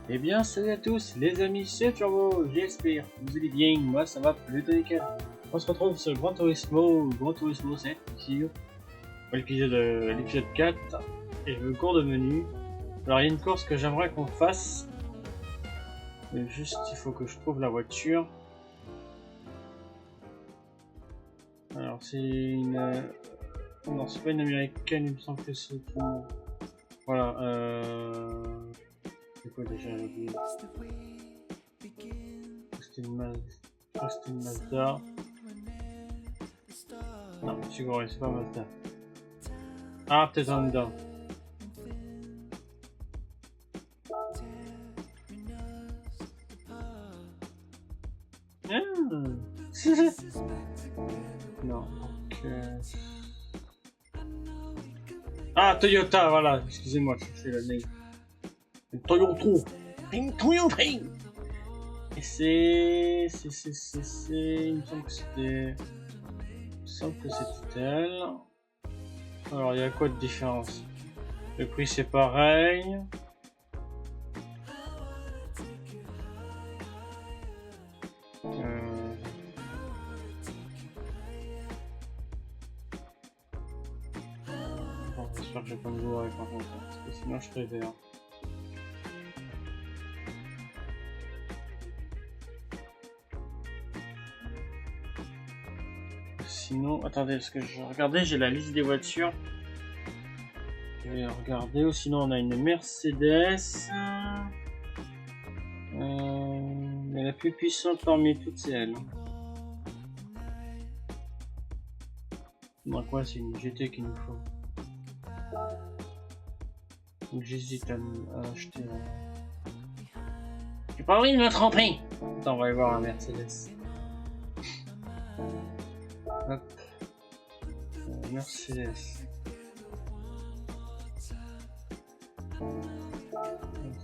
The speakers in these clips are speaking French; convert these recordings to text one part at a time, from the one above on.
Eh bien, salut à tous les amis, c'est Turbo, j'espère que vous allez bien, moi ça va plutôt nickel. On se retrouve sur Gran Turismo 7 ici, l'épisode 4, et le cours de menu. Alors il y a une course que j'aimerais qu'on fasse, mais juste il faut que je trouve la voiture. Alors c'est une... non, c'est pas une américaine, il me semble que c'est une... Voilà, c'est quoi déjà la vie? C'était une Mazda. Non, Subaru, c'est pas Mazda. Ah, peut-être Honda. Non, donc... Ah, Toyota, voilà, excusez-moi, je cherchais la name. Toyota. Toyota. Et c'est... Il me semble que c'était... elle. Alors, il y a quoi de différence? Le prix, c'est pareil. Bon, j'espère que je vais pas me jouer par contre, parce que sinon je serais vert. Sinon, attendez, parce que je regardais, j'ai la liste des voitures. Je vais regarder. Ou sinon, on a une Mercedes. Mais la plus puissante parmi toutes, c'est elle. Donc, quoi, c'est une GT qu'il nous faut. Donc, j'hésite à acheter. J'ai pas envie de me tromper! Attends, on va aller voir un Mercedes. Hop. Mercedes. C'est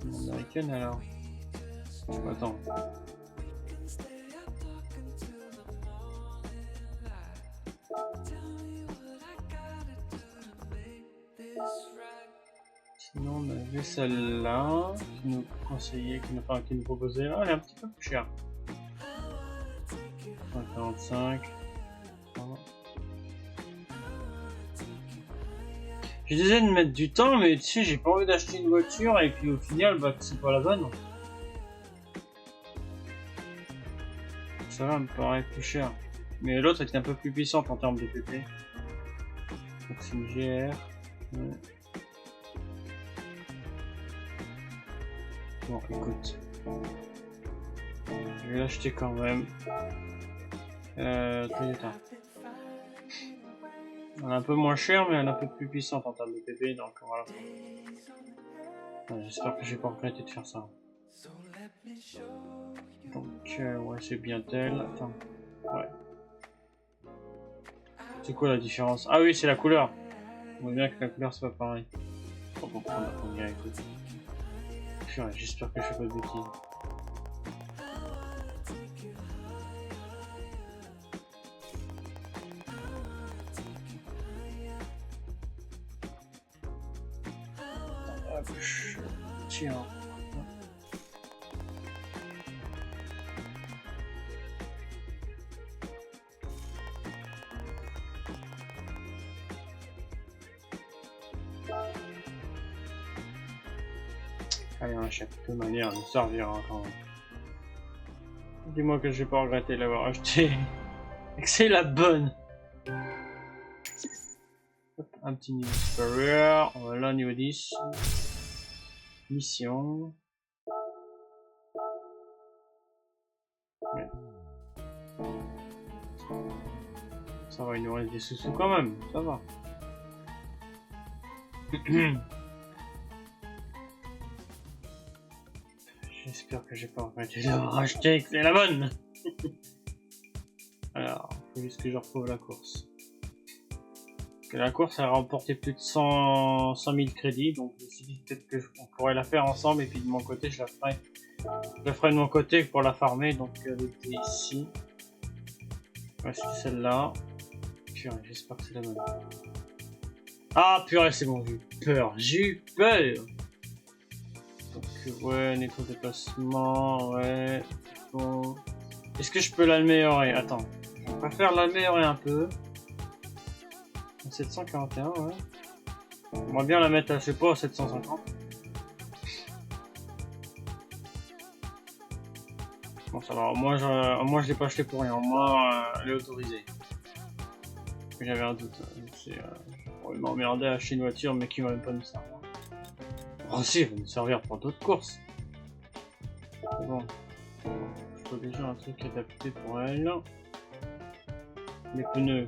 une américaine alors. Attends. Sinon on avait celle-là qui nous conseillait, qui nous proposait. Ah, elle est un petit peu plus chère. 145. Je disais de mettre du temps, mais tu sais, j'ai pas envie d'acheter une voiture et puis au final, bah, c'est pas la bonne. Ça va me paraît plus cher. Mais l'autre était un peu plus puissante en termes de PP. Donc c'est une GR. Ouais. Bon, écoute. Je vais l'acheter quand même. Toyota. Elle est un peu moins chère, mais elle est un peu plus puissante en termes de PP, donc voilà. J'espère que j'ai pas regretté de faire ça. Donc, ouais, c'est bien tel. Attends, ouais. C'est quoi la différence? Ah oui, c'est la couleur. On voit bien que la couleur, c'est pas pareil. On va prendre la première, écoute. J'espère que je fais pas de bêtises. Tiens. Allez, on achète de toute manière, elle nous servira quand même. Dis-moi que je vais pas regretter de l'avoir acheté. Et que c'est la bonne. Hop, un petit niveau supérieur. Voilà, niveau 10. Mission. Ouais. Ça va, il nous reste des sous-sous quand même. Ça va. J'espère que j'ai pas regretté d'avoir acheté, que c'est la bonne. Alors, il faut juste que je retrouve la course. Que la course a remporté plus de 100 000 crédits, donc je me suis dit peut-être qu'on pourrait la faire ensemble, et puis de mon côté je la ferai. Je la ferai de mon côté pour la farmer, donc elle était ici. Ouais, c'est celle-là. Purée, j'espère que c'est la bonne. Ah purée, c'est bon, j'ai eu peur. Donc Ouais, nétro-déplacement, ouais. Bon. Est-ce que je peux l'améliorer? Attends. Je préfère l'améliorer un peu. 741, ouais. J'aimerais bien la mettre, je sais pas, à 750. Bon, ça va. Moi, je l'ai pas acheté pour rien. Moi, elle est autorisée. J'avais un doute. C'est m'emmerder à acheter une voiture, mais qui va même pas nous servir. Oh si, elle va nous servir pour d'autres courses. C'est bon. Je trouve déjà un truc adapté pour elle. Les pneus.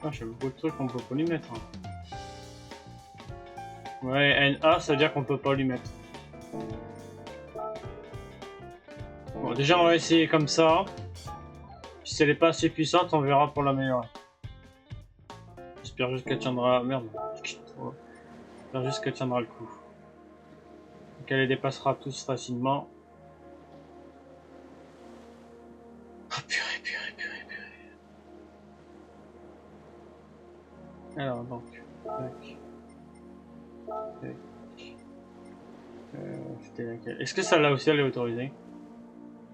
Ah, j'ai beaucoup de trucs qu'on peut pas lui mettre. Hein. Ouais, NA, ça veut dire qu'on peut pas lui mettre. Bon, déjà, on va essayer comme ça. Si elle est pas assez puissante, on verra pour l'améliorer. J'espère juste qu'elle tiendra. Merde. J'espère juste qu'elle tiendra le coup. Qu'elle les dépassera tous facilement. Ah, purée, purée, purée, purée. Alors, donc. Tac. Tac. C'était laquelle? Est-ce que celle-là aussi elle est autorisée?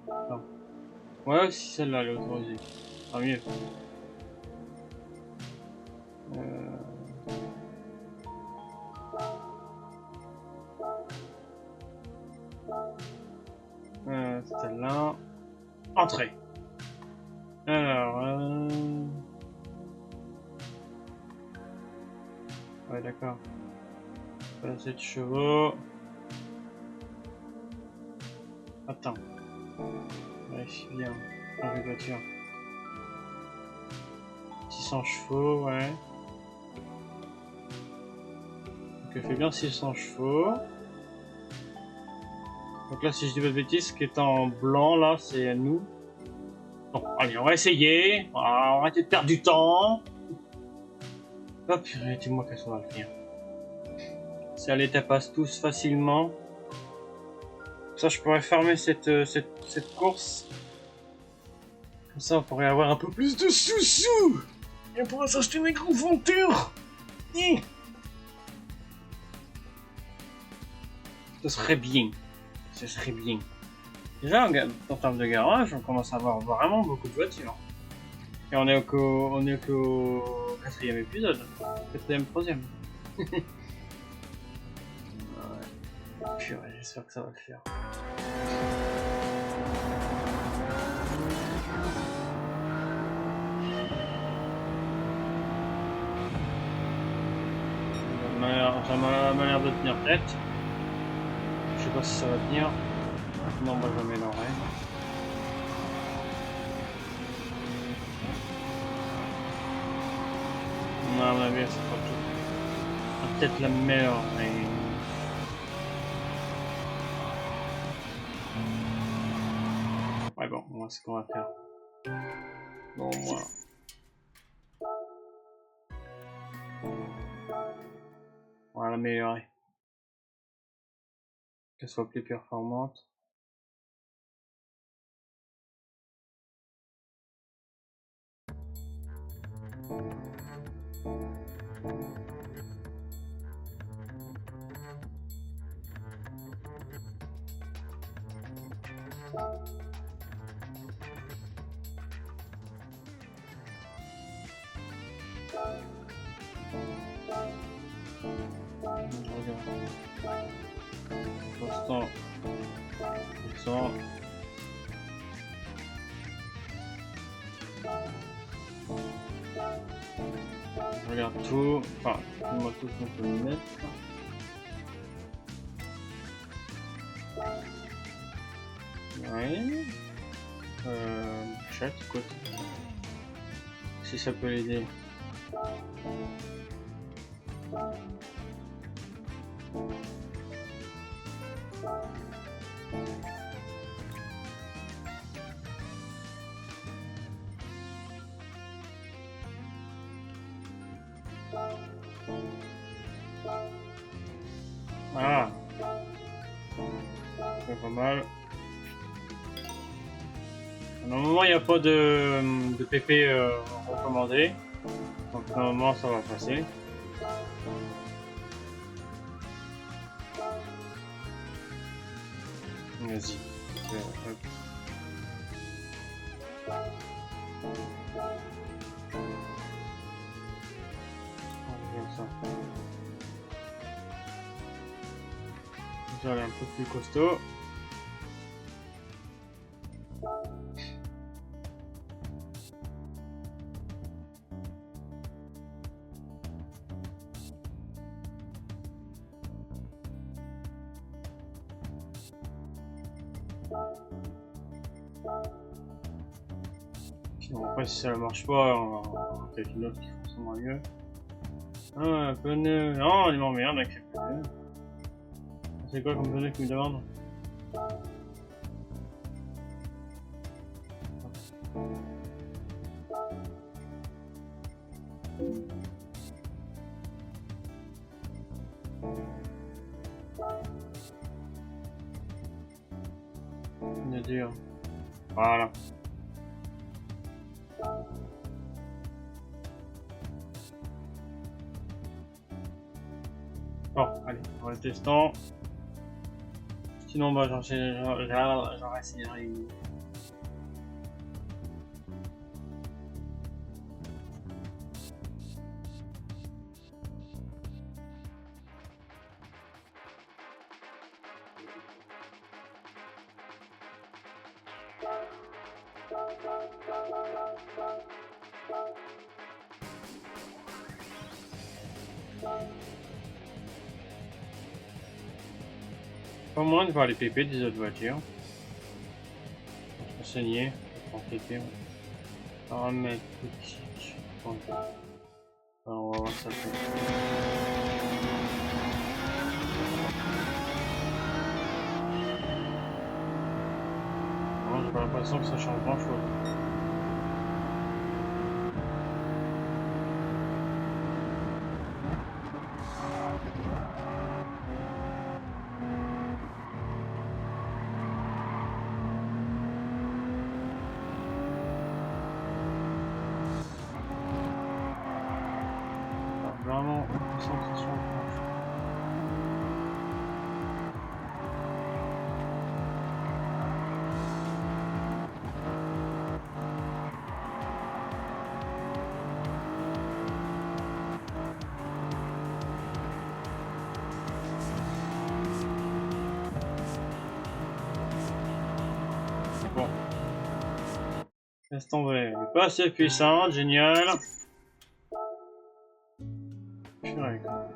Non. Ouais, aussi celle-là elle est autorisée. Tant mieux. Celle-là. Entrée. Alors. Ouais, d'accord. 7 chevaux. Attends. Vérifie bien. Changer de voiture. 600 chevaux, ouais. Donc elle fait bien 600 chevaux. Donc là, si je dis pas de bêtises, ce qui est en blanc, là, c'est nous. Bon, allez, on va essayer. On va arrêter de perdre du temps. Hop, purée, dis-moi qu'elle va le faire. Si elle les tapasse tous facilement. Ça, je pourrais fermer cette course. Comme ça, on pourrait avoir un peu plus de sous-sous. Et on pourrait s'acheter une grande voiture. Ce serait bien. Ce serait bien. Déjà, en termes de garage, on commence à avoir vraiment beaucoup de voitures. Et on est qu'au 4e épisode. 4e, 3e. Purée, j'espère que ça va le faire. Ça m'a l'air de tenir tête. Je sais pas si ça va tenir. Non, bah je m'améliorerai. Non, à mon avis, c'est pas tout. On va peut-être l'améliorer. Ouais, bon, on va ce qu'on va faire. Bon, moi. On va l'améliorer. Qu'elle soit plus performante. Pour l'instant, ça. Je regarde tout. Enfin, moi tout ce qu'on peut y mettre. Ouais. Chat, quoi. Si ça peut l'aider. C'est pas mal. Normalement, il n'y a pas de PP recommandé. Donc, normalement, ça va passer. Vas-y. Ça est un peu plus costaud. Sinon, après, si ça ne marche pas, on va peut-être une autre qui fonctionnera mieux. Ah, un pneu. Non, il m'emmerde avec les pneus. C'est quoi comme pneu qui me demande? Pneu dur. Voilà. Bon, allez, on va le tester. Sinon, bah, j'en essayerai. Pas moins de voir les PP des autres voitures. Renseigner, en PP. Paramètres, boutique. Alors, on va voir ça. Non, j'ai pas l'impression que ça change grand chose. Vraiment, concentration. Bon. Laisse tomber. Elle est pas assez puissante, génial. Purée, quand même.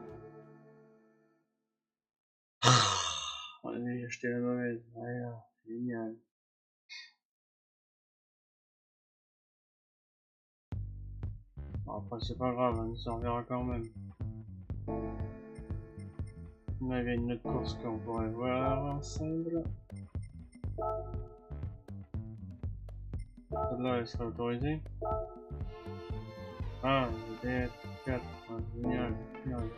On a acheté la mauvaise. Voilà, génial. Bon, après, c'est pas grave, on s'en reverra quand même. On avait une autre course qu'on pourrait voir ensemble. Celle-là, elle serait autorisée. Ah, peut-être 4, génial, génial.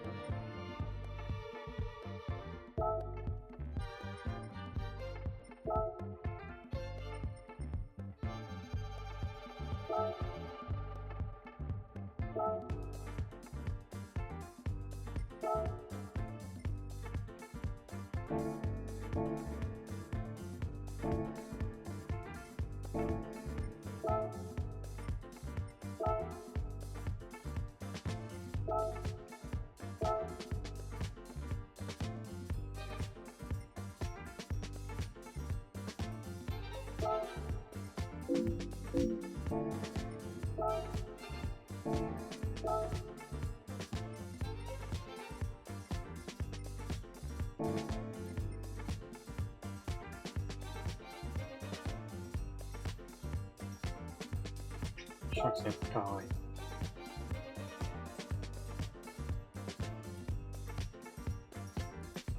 Je crois que c'est pareil.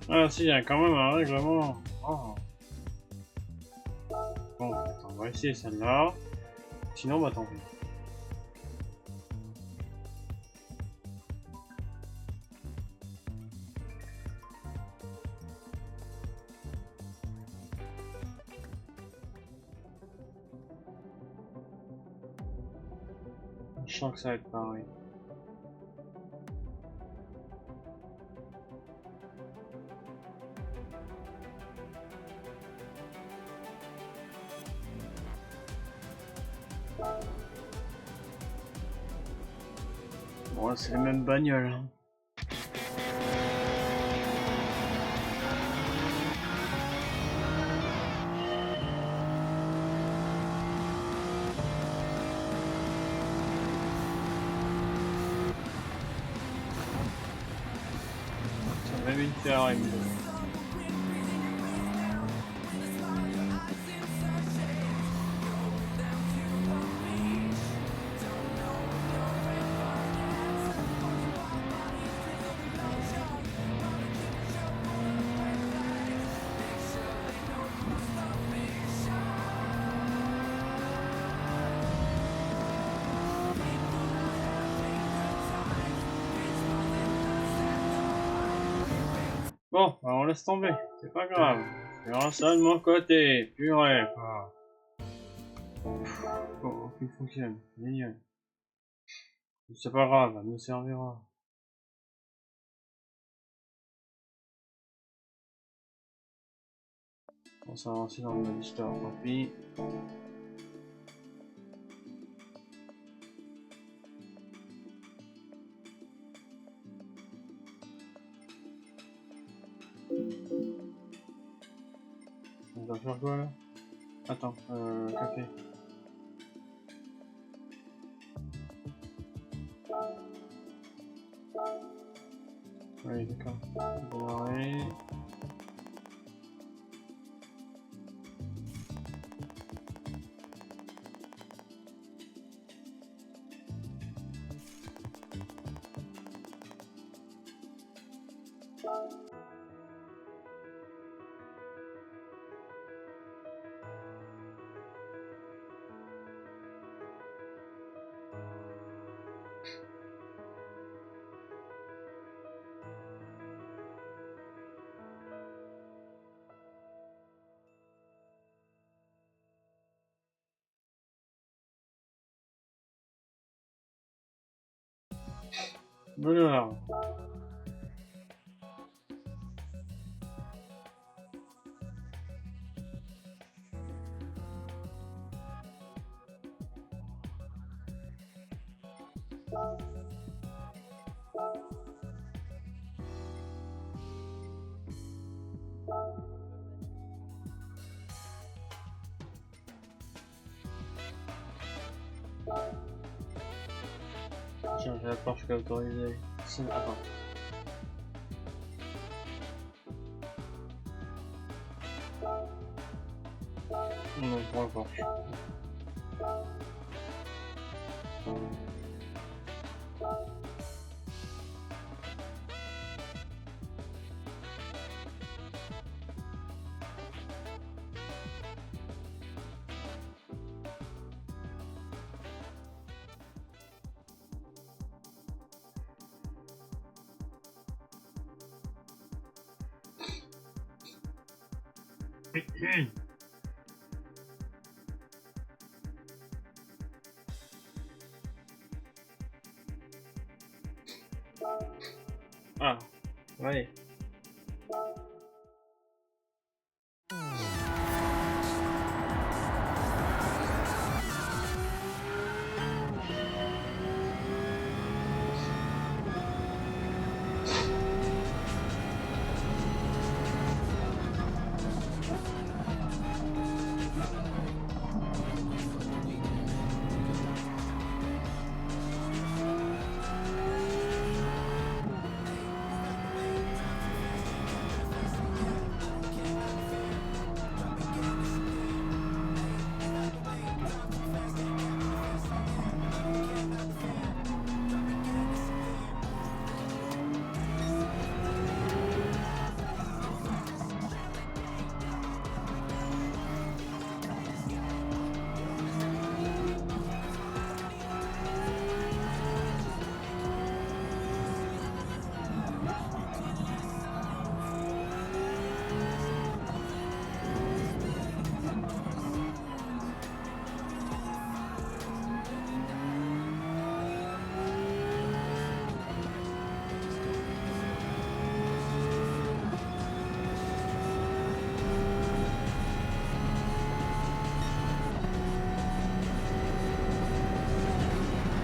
Ah si, il y a quand même un règlement. Oh. Bon, attends, on va essayer celle-là. Sinon, bah tant pis. Je sens que ça va être pareil. Bon, là, c'est les mêmes bagnoles. Hein. Ça va même une Ferrari. Bon, bah on laisse tomber, c'est pas grave. Je verrai ça de mon côté, purée, quoi. Bon, il fonctionne, génial. C'est pas grave, elle nous servira. On s'est avancé dans le histoire, tant pis. On doit faire quoi là? Attends, café. Oui, d'accord. Démarrer. Voilà. Tiens, j'ai la Porsche qui est autorisée. Attends. Non, pour la Porsche. Ah, ouais.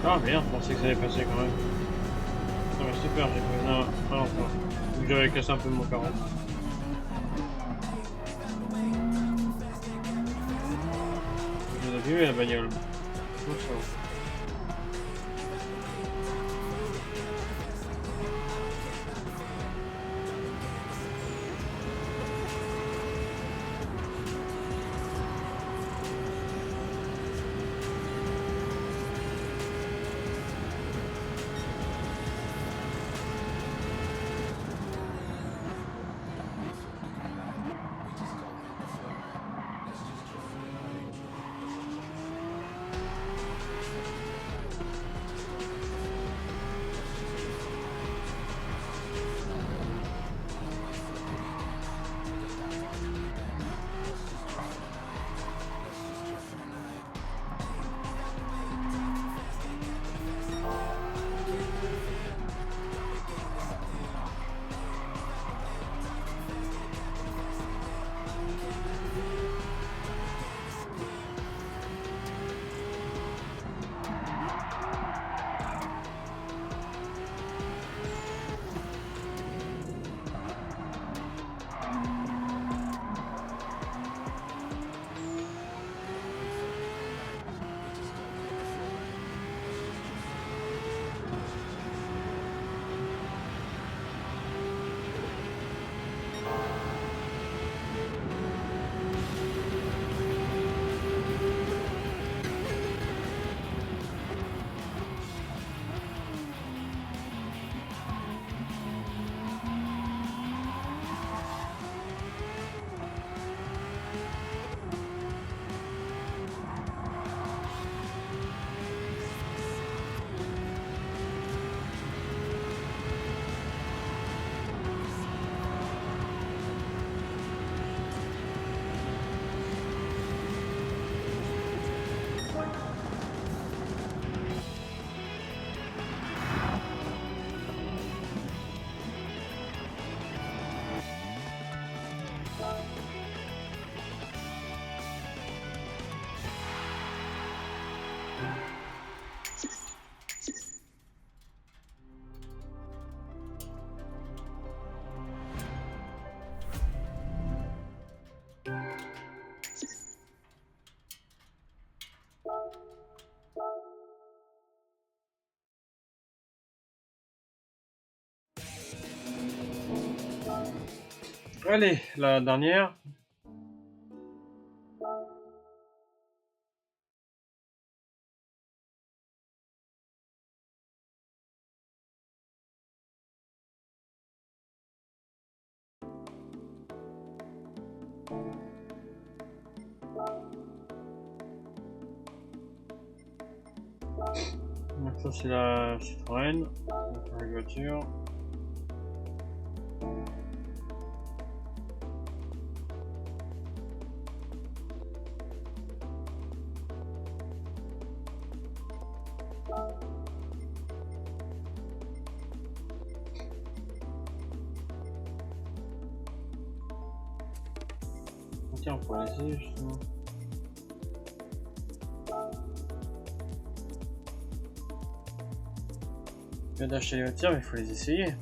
Ah merde, je pensais que ça allait passer quand même. Non mais super, j'ai pris un encore. Vu que j'avais cassé un peu mon 40. Je l'ai vu la bagnole. Donc ça va. Allez, la dernière. Donc ça c'est la Citroën, la voiture. Tiens, on pourrait essayer justement. Je viens d'acheter les voitures, mais il faut les essayer.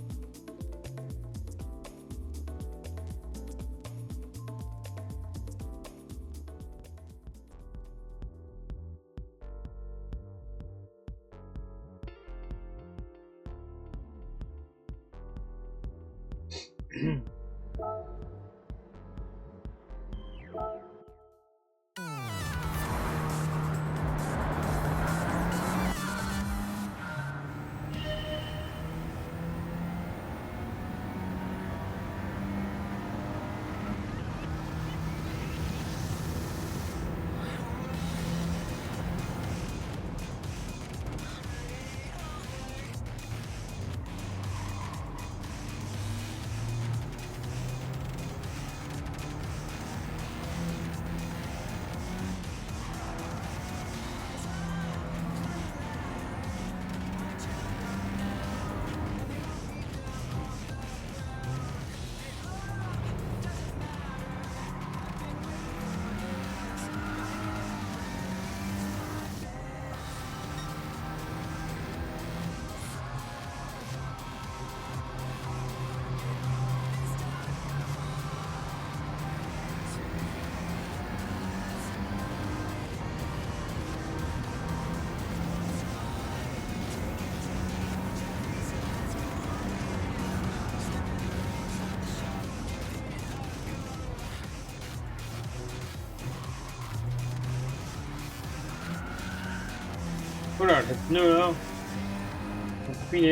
Voilà, les pneus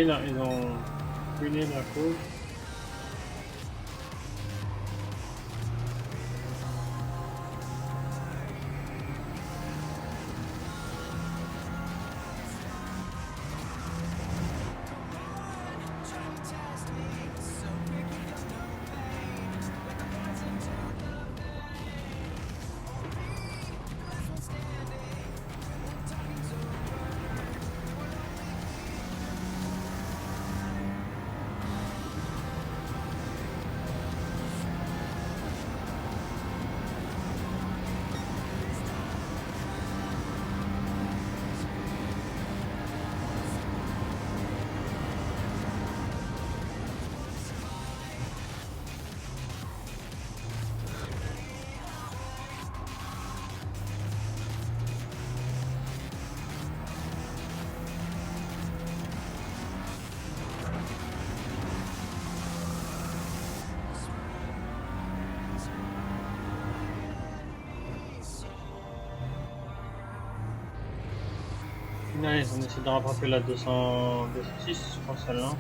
là, ils ont ruiné la cause. Nice, on essaie de rattraper la 206, je pense celle-là.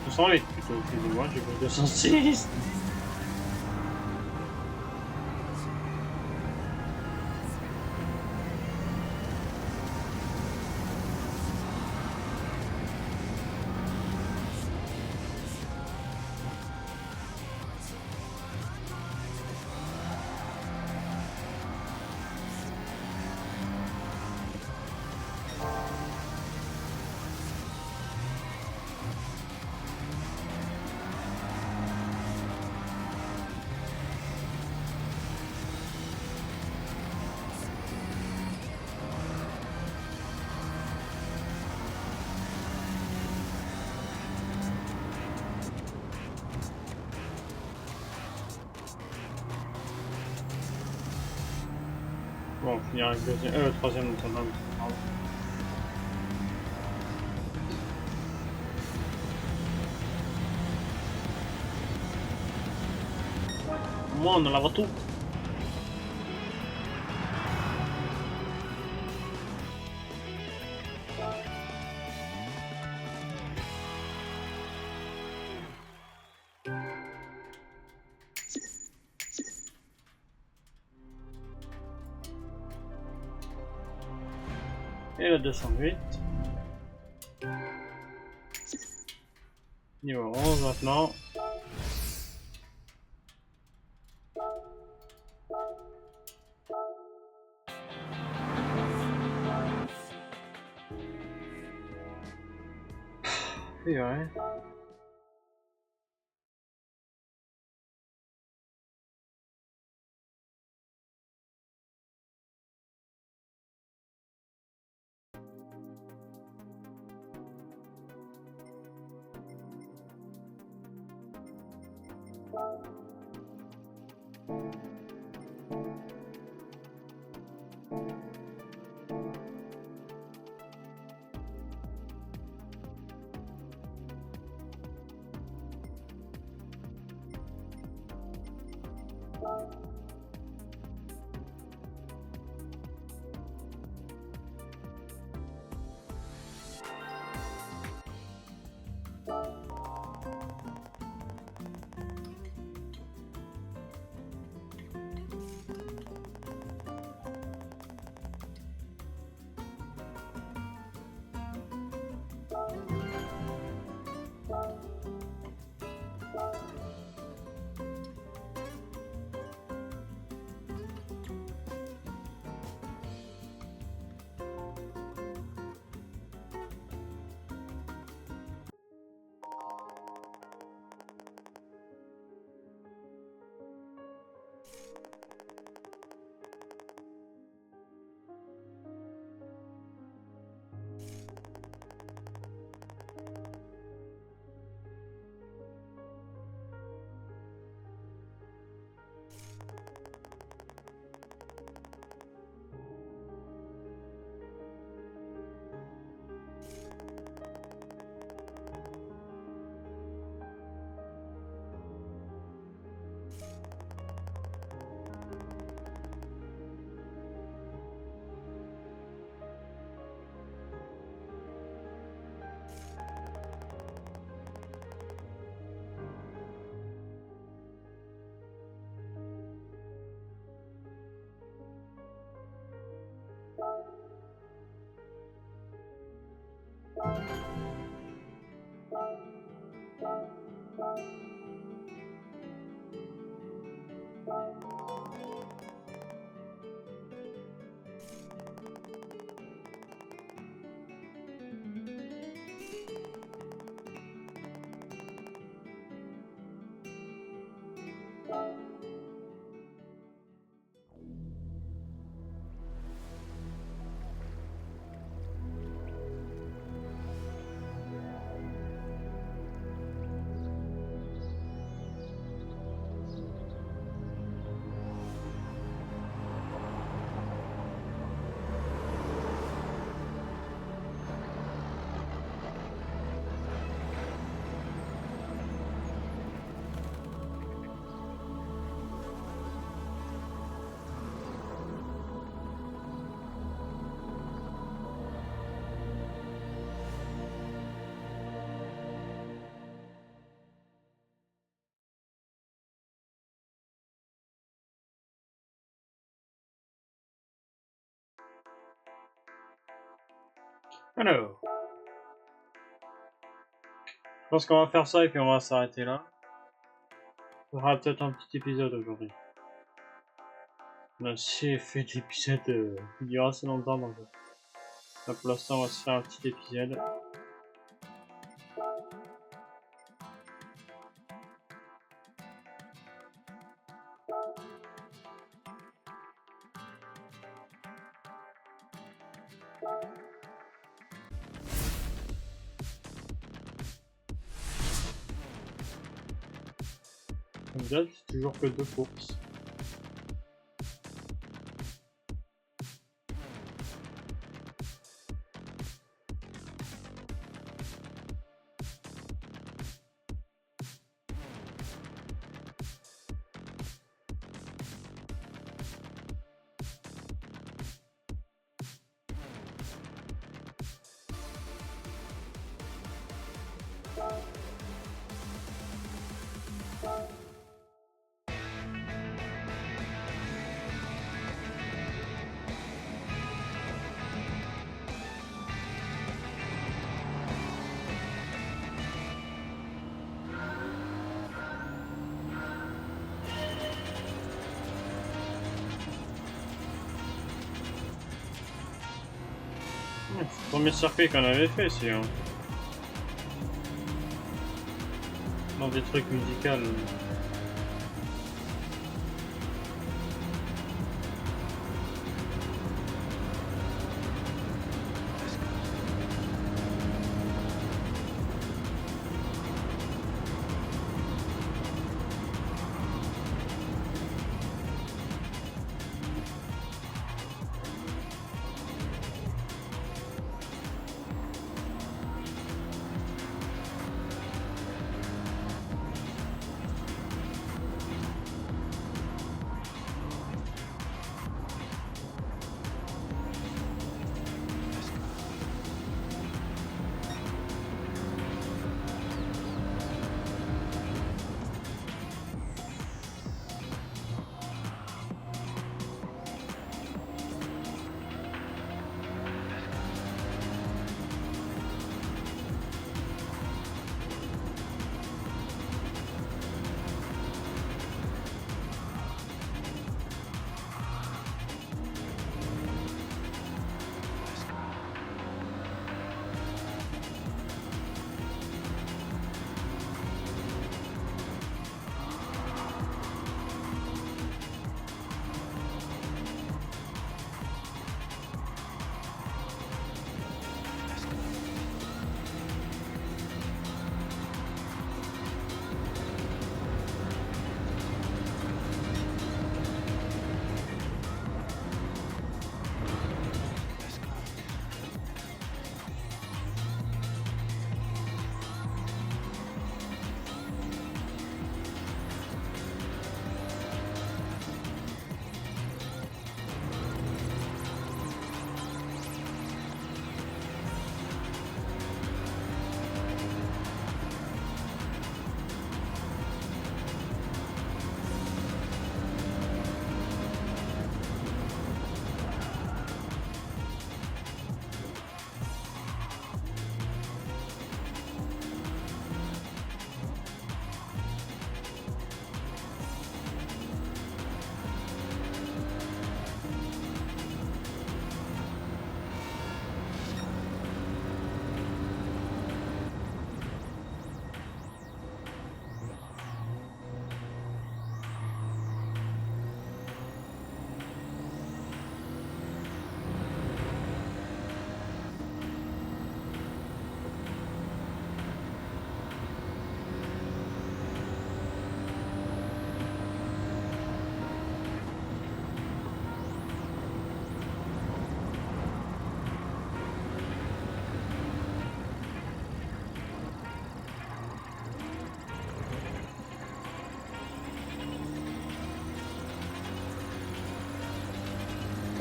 Plutôt, excusez-moi, j'ai pris 206. Bon, on finira avec le troisième tournant. Moi, on a la voiture. Et la 208. Niveau 11 maintenant. Et ouais. Alors, je pense qu'on va faire ça et puis on va s'arrêter là. On fera peut-être un petit épisode aujourd'hui. On a assez fait d'épisodes qui durent assez longtemps, donc là pour l'instant on va se faire un petit épisode. Comme d'hab, c'est toujours que 2 courses. C'est le premier circuit qu'on avait fait, si hein. Dans des trucs musicaux.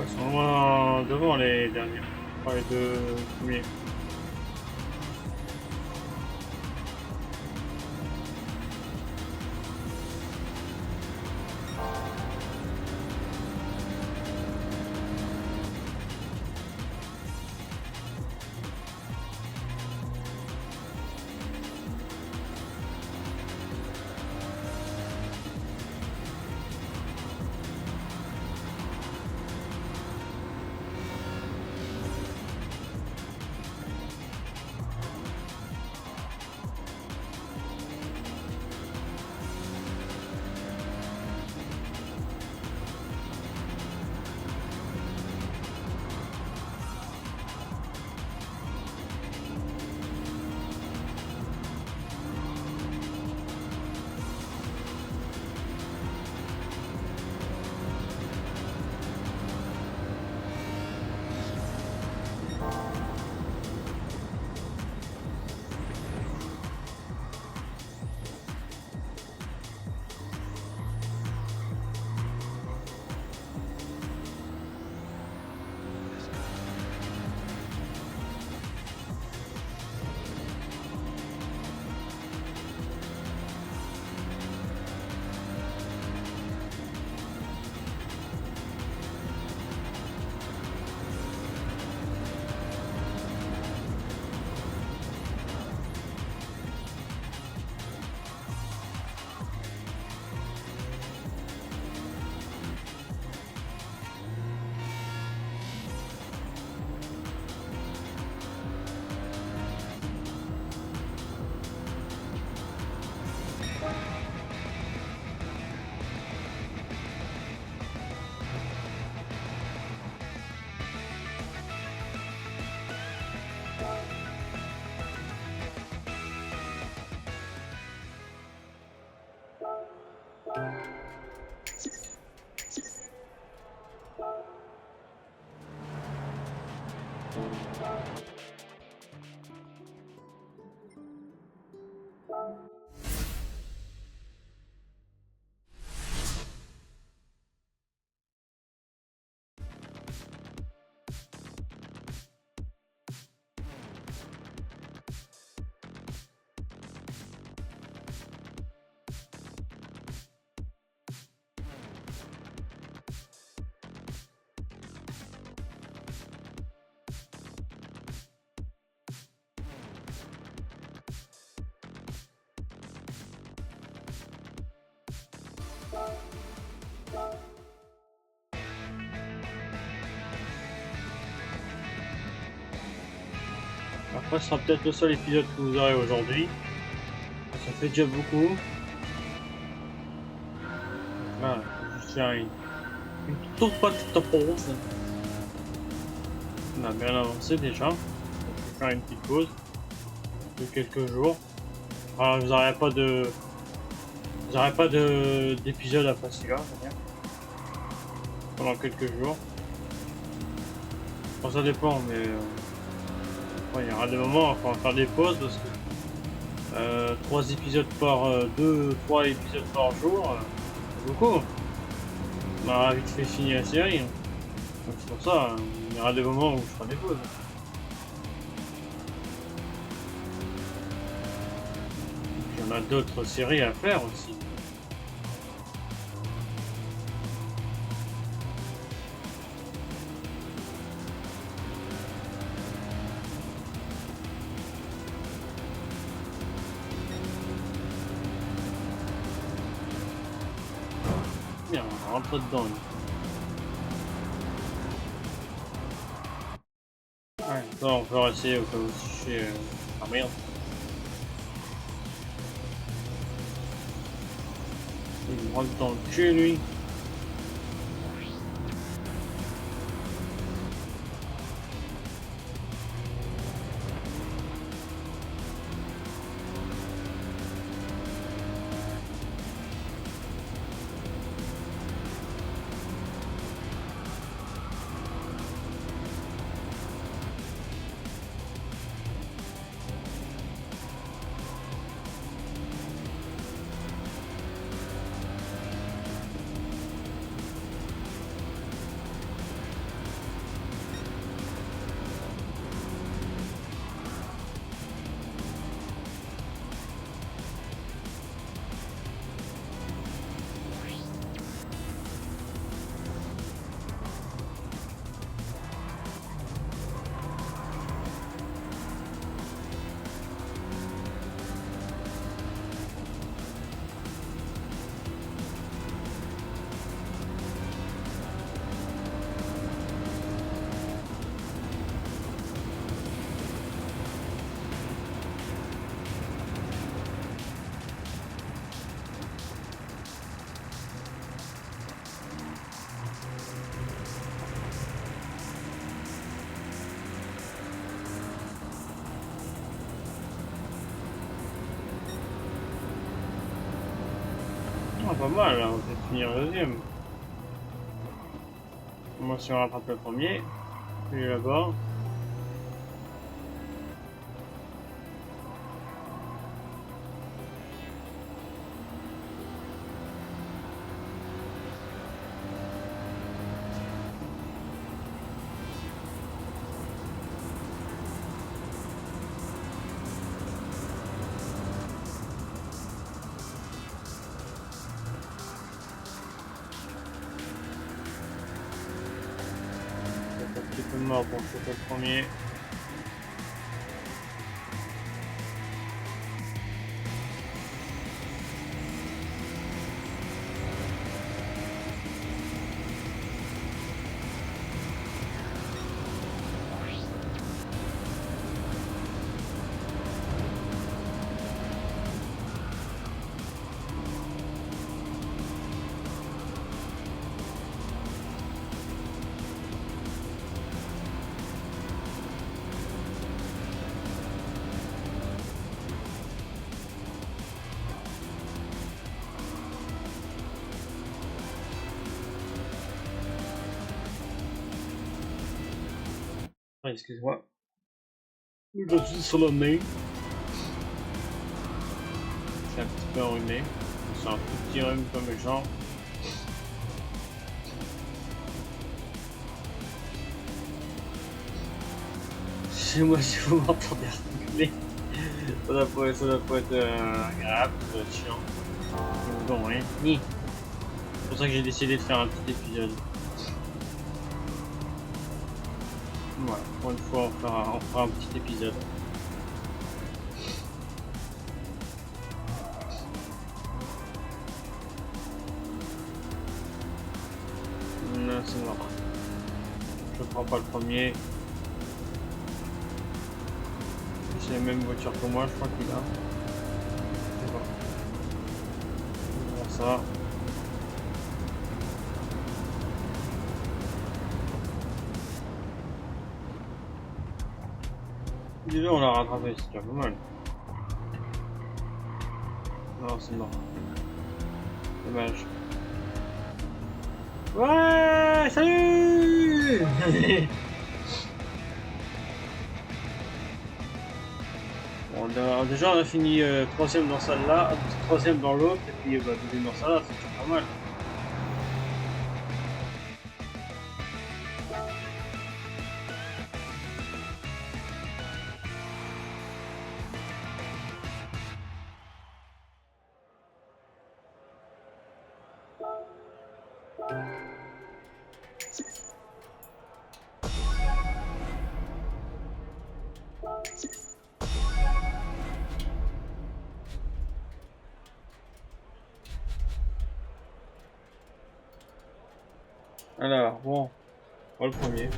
Ils sont loin devant les derniers. Enfin, les deux premiers. Après, ce sera peut-être le seul épisode que vous aurez aujourd'hui. Ça fait déjà beaucoup. Là, je vais juste faire une toute petite pause. On a bien avancé déjà. On va faire une petite pause de quelques jours. Alors, vous n'aurez pas de... Vous n'aurez pas d'épisode après celui-là, pendant quelques jours. Bon, ça dépend, mais il y aura des moments où il faudra faire des pauses parce que 3 épisodes par 3 épisodes par jour, c'est beaucoup. On aura vite fait finir la série. Donc c'est pour ça, il y aura des moments où je ferai des pauses. Et puis on a d'autres séries à faire aussi. Bien, on rentre dedans. Ouais, ça on peut essayer au cas où je suis... Ah merde. Il me rentre dans le cul lui. Ah, pas mal, hein, on peut finir le deuxième. Moi, si on rattrape le premier, lui là-bas. C'est un petit peu mort pour le premier. Ah, excuse-moi. Je suis sur le nez. C'est un petit peu enrhumé. C'est un tout petit rhume comme le genre. Chez moi, si vous m'entendez articuler, ça doit pas être agréable, ça doit être chiant. Bon, rien. Ni. C'est pour ça que j'ai décidé de faire un petit épisode. Voilà, pour une fois, on fera un petit épisode. Non, c'est mort. Je prends pas le premier. C'est la même voiture que moi, je crois qu'il a. C'est bon. On va voir ça. Déjà, on l'a rattrapé, c'est déjà pas mal. Non, c'est mort. Dommage. Ouais, salut. Bon, déjà, on a fini troisième dans celle-là, troisième dans l'autre, et puis deuxième dans celle-là, c'est déjà pas mal. Alors, bon, pas le premier.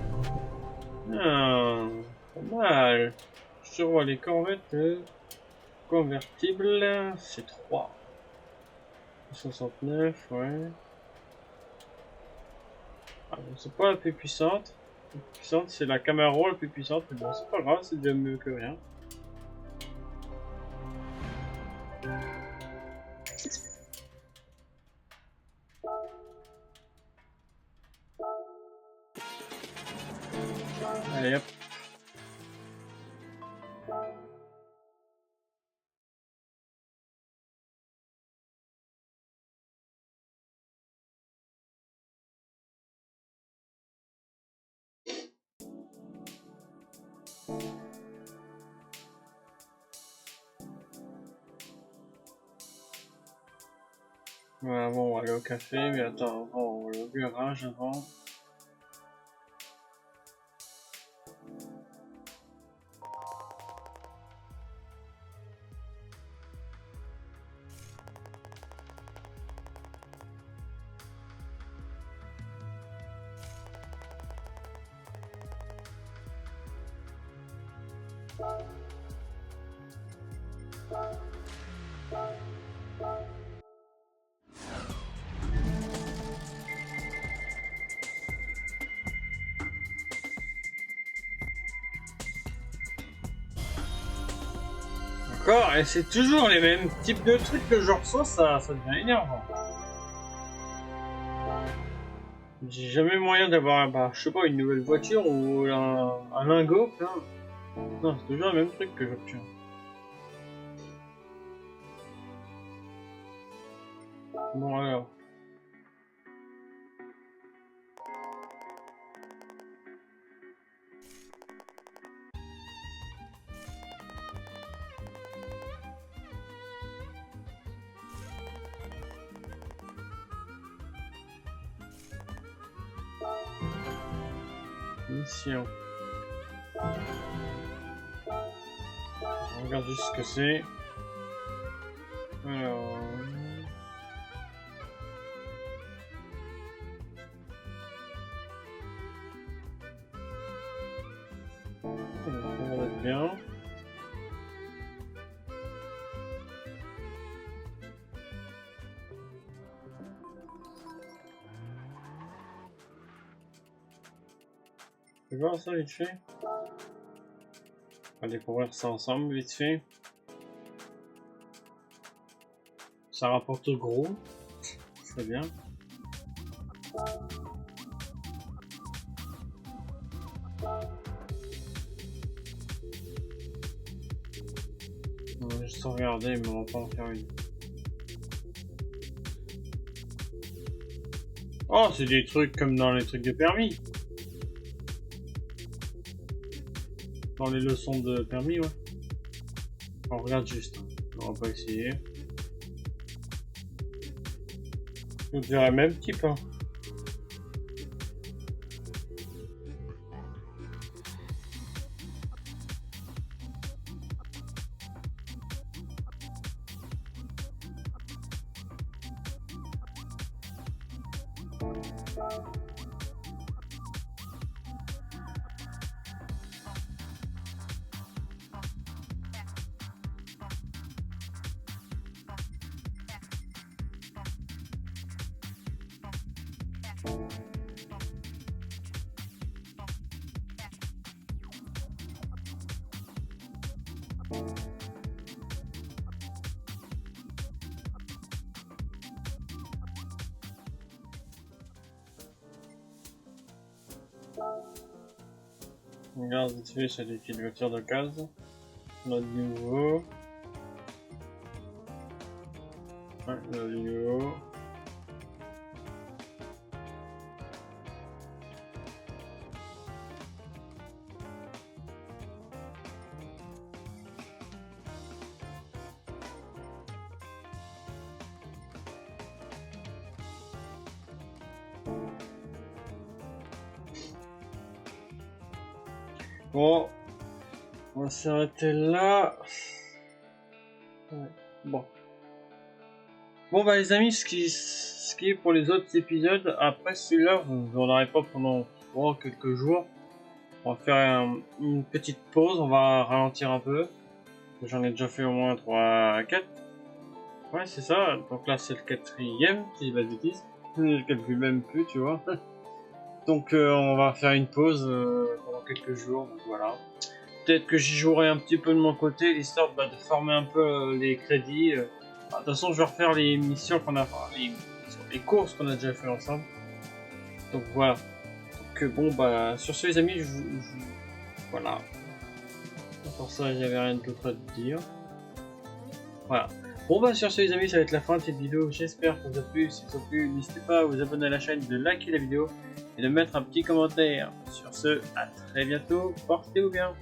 Ah, pas mal. Je vois les corvettes convertibles, c'est 3. 69, ouais. Ah, bon, c'est pas la plus puissante. La plus puissante, c'est la Camaro la plus puissante, mais bon, c'est pas grave, c'est déjà mieux que rien. Allez hop. Voilà, bon, on va aller au café, mais attends, on va aller au garage avant. D'accord, et c'est toujours les mêmes types de trucs que je reçois, ça devient énervant. J'ai jamais moyen d'avoir, bah, je sais pas, une nouvelle voiture ou un lingot, hein. Non, c'est toujours le même truc que j'obtiens. Bon alors. Mission. On regarde juste ce que c'est. Alors... ça va être bien. Tu veux voir ça vite fait? On va découvrir ça ensemble vite fait. Ça rapporte gros. C'est bien. On va juste regarder, mais on va pas en faire une. Oh, c'est des trucs comme dans les trucs de permis. Dans les leçons de permis, ouais. On regarde juste. On va pas essayer. On dirait même type, hein. On regarde vite fait, c'est des petites voitures de case. On a du nouveau. Ouais, on a du nouveau. Bon, on va s'arrêter là. Ouais. Bon. Bon bah les amis, ce qui est pour les autres épisodes, après celui-là, vous n'en aurez pas pendant quelques jours. On va faire une petite pause, on va ralentir un peu. J'en ai déjà fait au moins 3 4. Ouais c'est ça, donc là c'est le 4e, si je dis pas de bêtises. Je ne calcule même plus, tu vois. Donc on va faire une pause pendant quelques jours, donc voilà. Peut-être que j'y jouerai un petit peu de mon côté, histoire de former un peu les crédits. De toute façon, je vais refaire les missions qu'on a, les courses qu'on a déjà fait ensemble. Donc voilà. Donc bon, bah sur ce les amis, voilà. Pour ça, j'avais rien d'autre à te dire. Voilà. Bon bah sur ce les amis, ça va être la fin de cette vidéo. J'espère que ça vous a plu. Si ça vous a plu, n'hésitez pas à vous abonner à la chaîne, de liker la vidéo et de mettre un petit commentaire. Sur ce, à très bientôt. Portez-vous bien.